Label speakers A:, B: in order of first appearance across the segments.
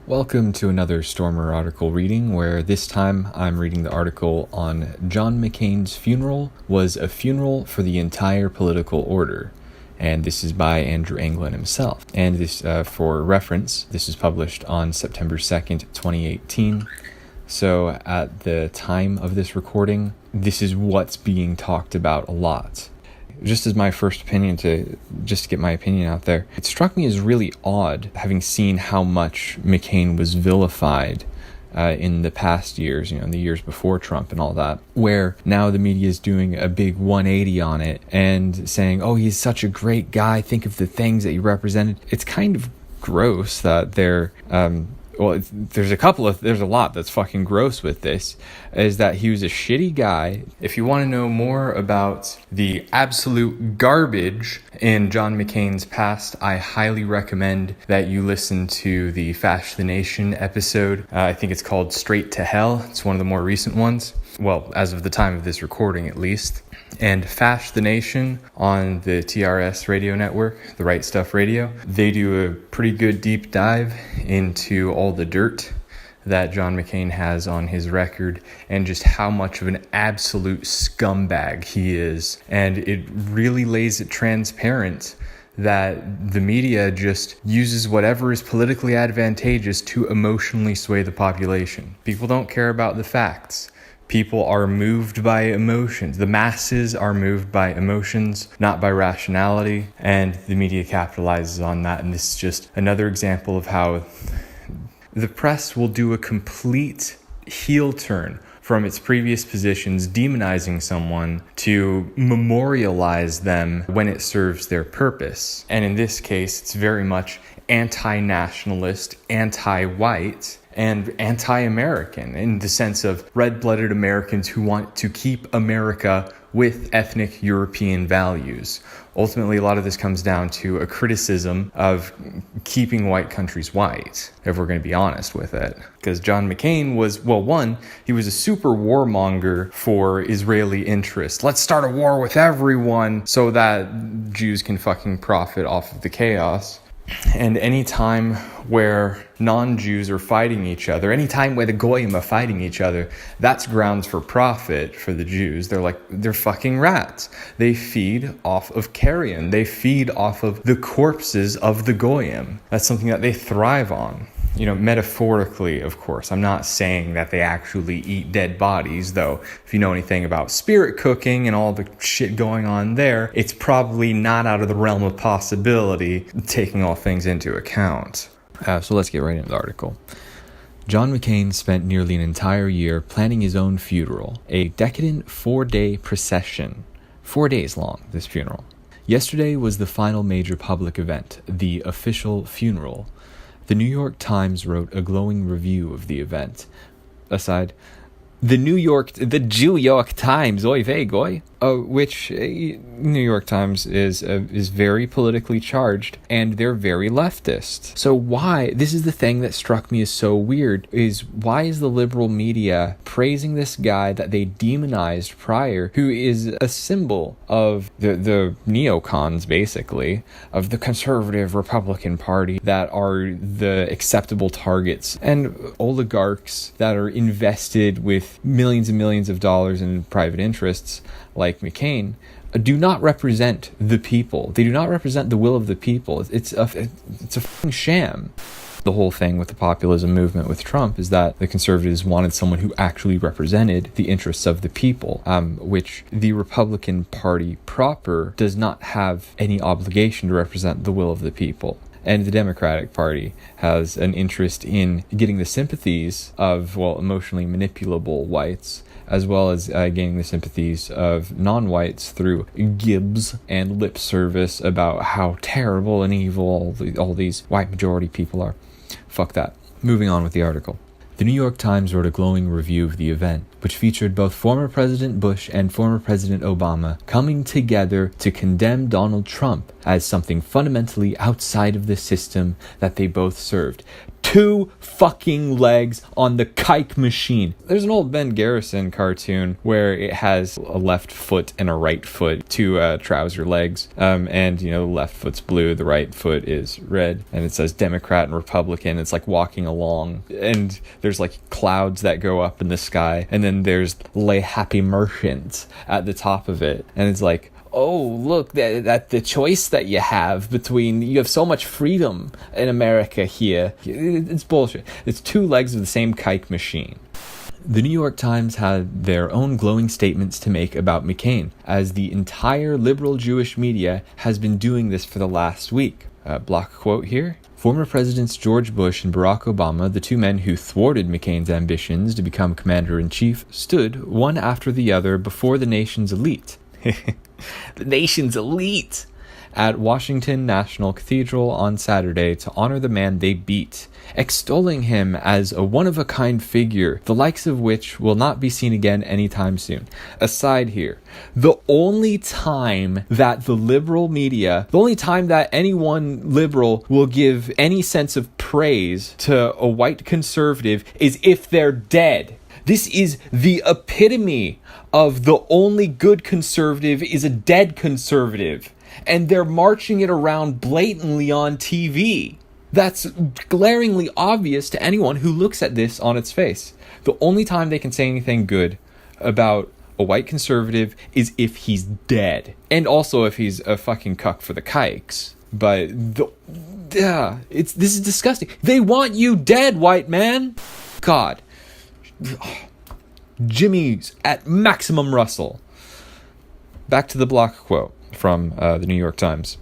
A: Welcome to another Stormer article reading, where this time I'm reading the article on John McCain's funeral was a funeral for the entire political order. And this is by Andrew Anglin himself. And this, for reference, this is published on September 2nd, 2018. So at the time of this recording, this is what's being talked about a lot. Just as my first opinion, to get my opinion out there, it struck me as really odd, having seen how much McCain was vilified in the past years, in the years before Trump and all that, where now the media is doing a big 180 on it and saying, oh, he's such a great guy, think of the things that he represented. It's kind of gross that they're... there's a lot that's fucking gross with this, is that he was a shitty guy. If you want to know more about the absolute garbage in John McCain's past, I highly recommend that you listen to the Fash the Nation episode. I think it's called Straight to Hell. It's one of the more recent ones. Well, as of the time of this recording, at least. And Fash the Nation on the TRS radio network, the Right Stuff Radio, they do a pretty good deep dive into all the dirt that John McCain has on his record and just how much of an absolute scumbag he is. And it really lays it transparent that the media just uses whatever is politically advantageous to emotionally sway the population. People don't care about the facts. People are moved by emotions. The masses are moved by emotions, not by rationality, and the media capitalizes on that. And this is just another example of how the press will do a complete heel turn from its previous positions, demonizing someone to memorialize them when it serves their purpose. And in this case, it's very much anti-nationalist, anti-white, and anti-American, in the sense of red-blooded Americans who want to keep America with ethnic European values. Ultimately, a lot of this comes down to a criticism of keeping white countries white, if we're going to be honest with it. Because John McCain was, he was a super warmonger for Israeli interests. Let's start a war with everyone so that Jews can fucking profit off of the chaos. And any time where non-Jews are fighting each other, any time where the Goyim are fighting each other, that's grounds for profit for the Jews. They're fucking rats. They feed off of carrion. They feed off of the corpses of the Goyim. That's something that they thrive on. Metaphorically, of course. I'm not saying that they actually eat dead bodies, though. If you know anything about spirit cooking and all the shit going on there, it's probably not out of the realm of possibility, taking all things into account. So let's get right into the article. John McCain spent nearly an entire year planning his own funeral, a decadent 4-day procession. 4 days long, this funeral. Yesterday was the final major public event, the official funeral. The New York Times wrote a glowing review of the event. Aside, the New York Times, oy vey, goy, which New York Times is very politically charged, and they're very leftist. So why, this is the thing that struck me as so weird, is why is the liberal media praising this guy that they demonized prior, who is a symbol of the neocons, basically, of the conservative Republican Party, that are the acceptable targets, and oligarchs that are invested with millions and millions of dollars in private interests, like McCain, do not represent the people. They do not represent the will of the people. It's a fucking sham. The whole thing with the populism movement with Trump is that the conservatives wanted someone who actually represented the interests of the people, which the Republican Party proper does not have any obligation to represent the will of the people. And the Democratic Party has an interest in getting the sympathies of, emotionally manipulable whites, as well as gaining the sympathies of non-whites through gibs and lip service about how terrible and evil all these white majority people are. Fuck that. Moving on with the article. The New York Times wrote a glowing review of the event, which featured both former President Bush and former President Obama coming together to condemn Donald Trump as something fundamentally outside of the system that they both served. 2 fucking legs on the kike machine. There's an old Ben Garrison cartoon where it has a left foot and a right foot, 2 trouser legs, and the left foot's blue, the right foot is red, and it says Democrat and Republican. It's like walking along, and there's like clouds that go up in the sky, and then there's "Lay Happy Merchant" at the top of it, and it's like, oh, look, that the choice that you have between, you have so much freedom in America here. It's bullshit. It's 2 legs of the same kike machine. The New York Times had their own glowing statements to make about McCain, as the entire liberal Jewish media has been doing this for the last week. Block quote here. Former Presidents George Bush and Barack Obama, the 2 men who thwarted McCain's ambitions to become commander-in-chief, stood one after the other before the nation's elite. The nation's elite! At Washington National Cathedral on Saturday to honor the man they beat, extolling him as a one-of-a-kind figure, the likes of which will not be seen again anytime soon. Aside here, the only time that the liberal media, the only time that any one liberal will give any sense of praise to a white conservative is if they're dead. This is the epitome of the only good conservative is a dead conservative. And they're marching it around blatantly on TV. That's glaringly obvious to anyone who looks at this on its face. The only time they can say anything good about a white conservative is if he's dead. And also if he's a fucking cuck for the kikes. But this is disgusting. They want you dead, white man. God. Jimmy's at maximum Russell. Back to the block quote from the New York Times.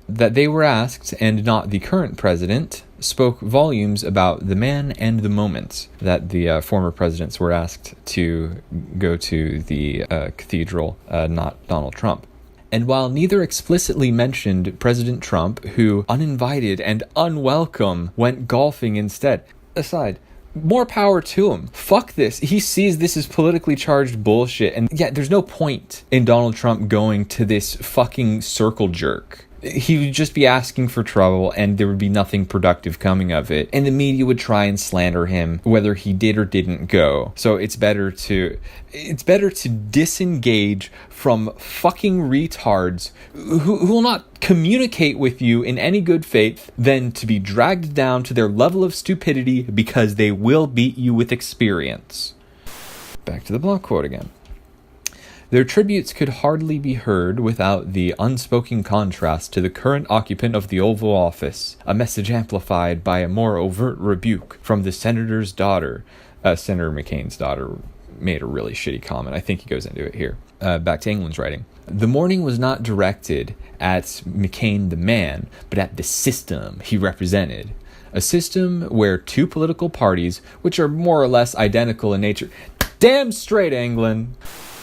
A: That they were asked, and not the current president, spoke volumes about the man and the moment. That the former presidents were asked to go to the cathedral, not Donald Trump. And while neither explicitly mentioned President Trump, who, uninvited and unwelcome, went golfing instead. Aside, more power to him. Fuck this. He sees this as politically charged bullshit. And yeah, there's no point in Donald Trump going to this fucking circle jerk. He would just be asking for trouble, and there would be nothing productive coming of it. And the media would try and slander him, whether he did or didn't go. So it's better to disengage from fucking retards who will not communicate with you in any good faith than to be dragged down to their level of stupidity because they will beat you with experience. Back to the block quote again. Their tributes could hardly be heard without the unspoken contrast to the current occupant of the Oval Office, a message amplified by a more overt rebuke from the senator's daughter. Senator McCain's daughter made a really shitty comment. I think he goes into it here. Back to England's writing. The mourning was not directed at McCain the man, but at the system he represented. A system where 2 political parties, which are more or less identical in nature... Damn straight, England!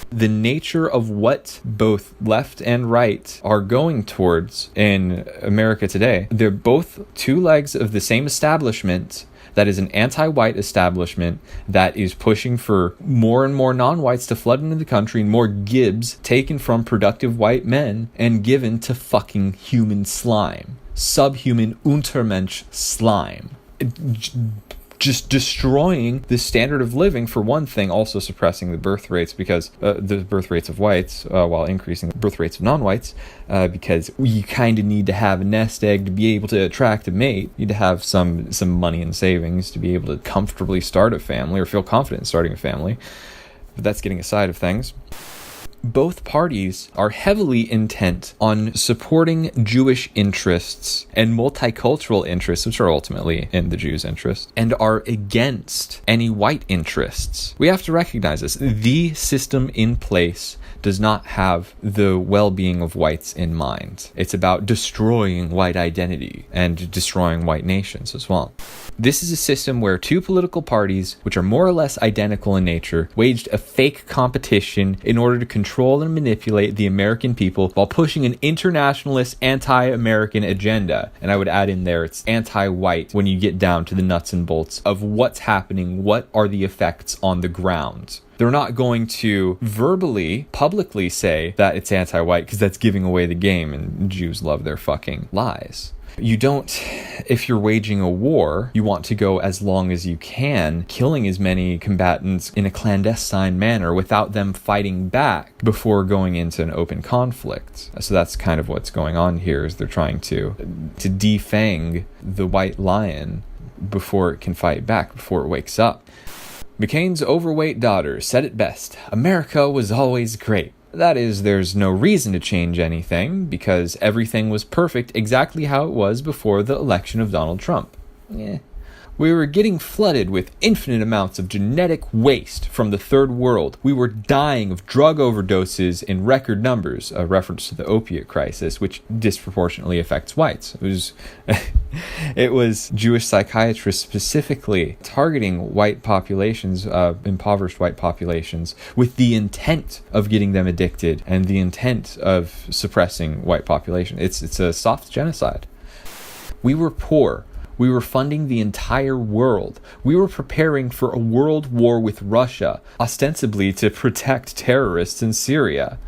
A: The nature of what both left and right are going towards in America today. They're both 2 legs of the same establishment that is an anti-white establishment that is pushing for more and more non-whites to flood into the country, and more Gibbs taken from productive white men and given to fucking human slime. Subhuman Untermensch slime. Just destroying the standard of living, for one thing, also suppressing the birth rates, because the birth rates of whites, while increasing the birth rates of non-whites, because you kind of need to have a nest egg to be able to attract a mate. You need to have some money in savings to be able to comfortably start a family, or feel confident in starting a family. But that's getting aside of things. Both parties are heavily intent on supporting Jewish interests and multicultural interests, which are ultimately in the Jews' interest, and are against any white interests. We have to recognize this. The system in place does not have the well-being of whites in mind. It's about destroying white identity and destroying white nations as well. This is a system where 2 political parties, which are more or less identical in nature, waged a fake competition in order to control and manipulate the American people while pushing an internationalist, anti-American agenda. And I would add in there, it's anti-white when you get down to the nuts and bolts of what's happening, what are the effects on the ground. They're not going to verbally, publicly say that it's anti-white, because that's giving away the game, and Jews love their fucking lies. If you're waging a war, you want to go as long as you can, killing as many combatants in a clandestine manner without them fighting back before going into an open conflict. So that's kind of what's going on here, is they're trying to defang the white lion before it can fight back, before it wakes up. McCain's overweight daughter said it best: America was always great. That is, there's no reason to change anything, because everything was perfect exactly how it was before the election of Donald Trump. We were getting flooded with infinite amounts of genetic waste from the third world. We were dying of drug overdoses in record numbers, a reference to the opiate crisis, which disproportionately affects whites. It was Jewish psychiatrists specifically targeting white populations, impoverished white populations, with the intent of getting them addicted and the intent of suppressing white population. It's a soft genocide. We were poor. We were funding the entire world. We were preparing for a world war with Russia, ostensibly to protect terrorists in Syria.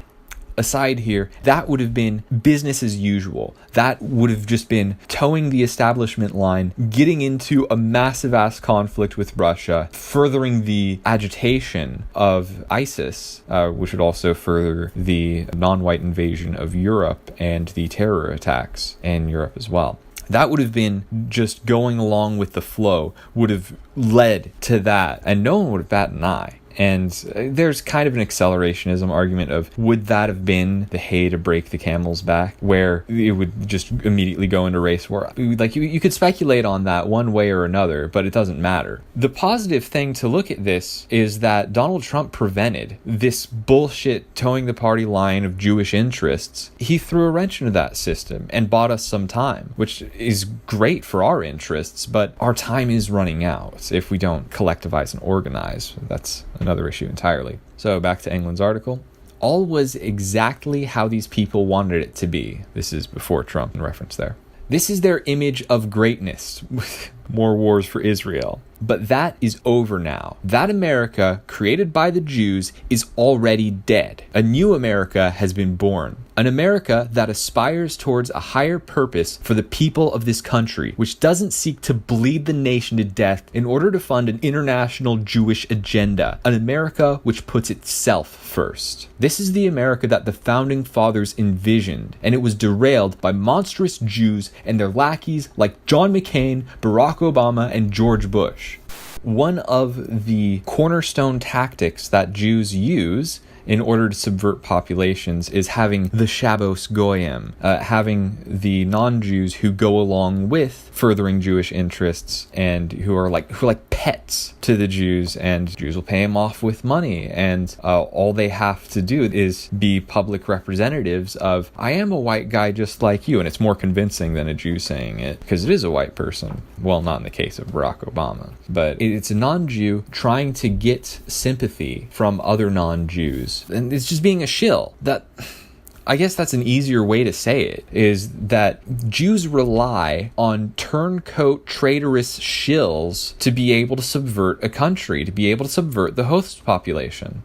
A: Aside here, that would have been business as usual. That would have just been towing the establishment line, getting into a massive-ass conflict with Russia, furthering the agitation of ISIS, which would also further the non-white invasion of Europe and the terror attacks in Europe as well. That would have been just going along with the flow, would have led to that, and no one would have batted an eye. And there's kind of an accelerationism argument of, would that have been the hay to break the camel's back, where it would just immediately go into race war? Like, you could speculate on that one way or another, but it doesn't matter. The positive thing to look at this is that Donald Trump prevented this bullshit towing the party line of Jewish interests. He threw a wrench into that system and bought us some time, which is great for our interests, but our time is running out if we don't collectivize and organize. That's another issue entirely. So back to England's article. All was exactly how these people wanted it to be. This is before Trump, in reference there. This is their image of greatness. More wars for Israel. But that is over now. That America, created by the Jews, is already dead. A new America has been born. An America that aspires towards a higher purpose for the people of this country, which doesn't seek to bleed the nation to death in order to fund an international Jewish agenda. An America which puts itself first. This is the America that the founding fathers envisioned, and it was derailed by monstrous Jews and their lackeys like John McCain, Barack Obama, and George Bush. One of the cornerstone tactics that Jews use in order to subvert populations is having the Shabbos Goyim, having the non-Jews who go along with furthering Jewish interests and who are like pets to the Jews, and Jews will pay them off with money, and all they have to do is be public representatives of, I am a white guy just like you, and it's more convincing than a Jew saying it, because it is a white person. Well, not in the case of Barack Obama, but it's a non-Jew trying to get sympathy from other non-Jews, and it's just being a shill. That, I guess that's an easier way to say it, is that Jews rely on turncoat traitorous shills to be able to subvert a country, to be able to subvert the host population.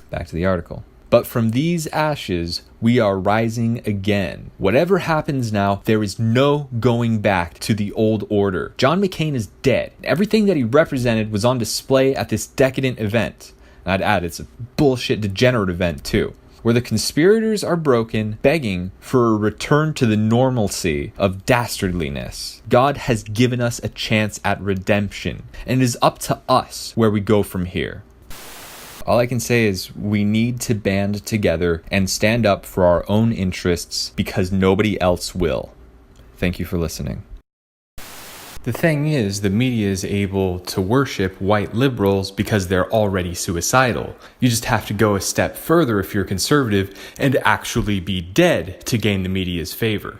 A: Back to the article. But from these ashes, we are rising again. Whatever happens now, there is no going back to the old order. John McCain is dead. Everything that he represented was on display at this decadent event. I'd add, it's a bullshit degenerate event too, where the conspirators are broken, begging for a return to the normalcy of dastardliness. God has given us a chance at redemption, and it is up to us where we go from here. All I can say is we need to band together and stand up for our own interests, because nobody else will. Thank you for listening. The thing is, the media is able to worship white liberals because they're already suicidal. You just have to go a step further if you're conservative and actually be dead to gain the media's favor.